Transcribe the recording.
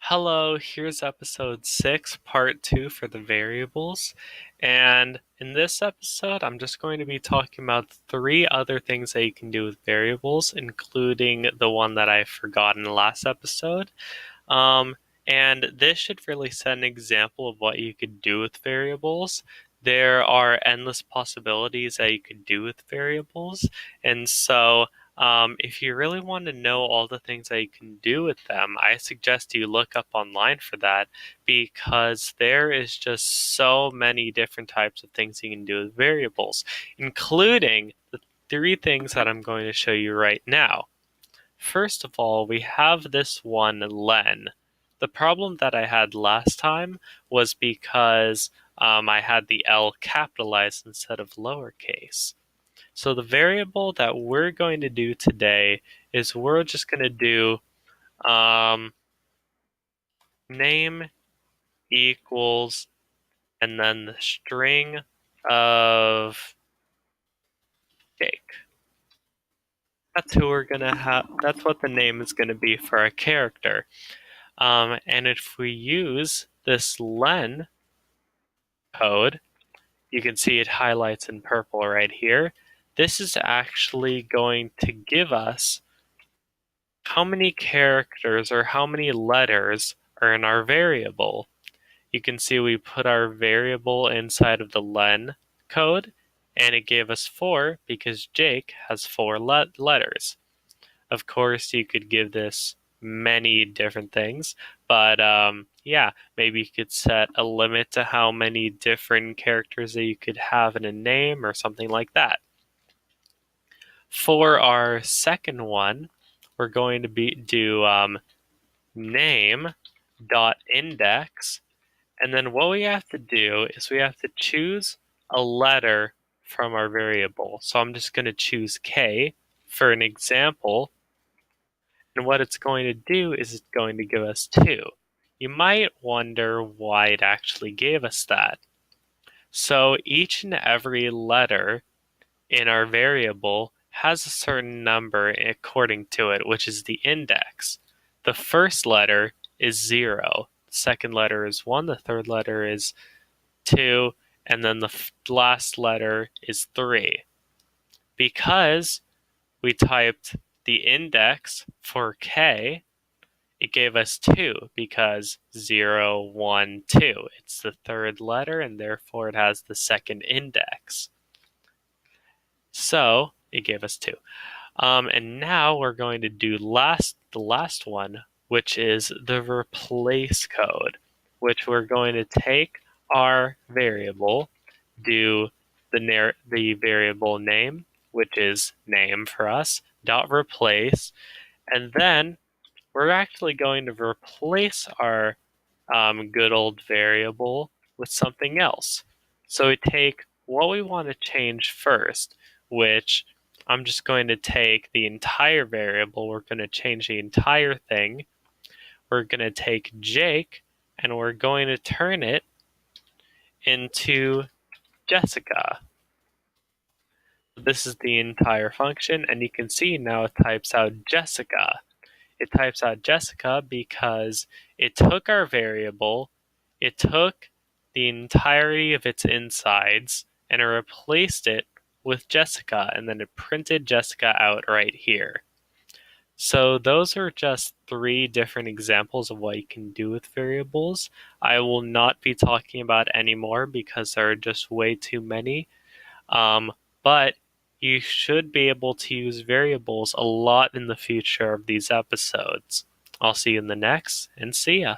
Hello, here's episode 6, part 2 for the variables. And in this episode, I'm just going to be talking about 3 other things that you can do with variables, including the one that I forgot in the last episode. Um, and this should really set an example of what you could do with variables. There are endless possibilities that you could do with variables, and so if you really want to know all the things that you can do with them, I suggest you look up online for that because there is just so many different types of things you can do with variables, including the 3 things that I'm going to show you right now. First of all, we have this one len. The problem that I had last time was because I had the L capitalized instead of lowercase. So the variable that we're going to do today is we're just going to do name equals and then the string of Jake. That's who we're going to have. That's what the name is going to be for our character. And if we use this len code, you can see it highlights in purple right here. This is actually going to give us how many characters or how many letters are in our variable. You can see we put our variable inside of the len code, and it gave us 4 because Jake has 4 letters. Of course, you could give this many different things, but yeah, maybe you could set a limit to how many different characters that you could have in a name or something like that. For our second one, we're going to do name dot index, and then what we have to do is we have to choose a letter from our variable. So I'm just going to choose K for an example. And what it's going to do is it's going to give us 2. You might wonder why it actually gave us that. So each and every letter in our variable has a certain number according to it, which is the index. The first letter is 0, the second letter is 1, the third letter is 2, and then the last letter is 3. Because we typed the index for K, it gave us 2 because 0, 1, 2. It's the third letter and therefore it has the second index. So it gave us 2. And now we're going to do the last one, which is the replace code, which we're going to take our variable, do the variable name, which is name for us, dot replace, and then we're actually going to replace our good old variable with something else. So we take what we want to change first, which I'm just going to take the entire variable. We're going to change the entire thing. We're going to take Jake and we're going to turn it into Jessica. This is the entire function, and you can see now it types out Jessica. It types out Jessica because it took our variable, it took the entirety of its insides, and it replaced it with Jessica, and then it printed Jessica out right here. So those are just 3 different examples of what you can do with variables. I will not be talking about any more because there are just way too many. But you should be able to use variables a lot in the future of these episodes. I'll see you in the next, and see ya.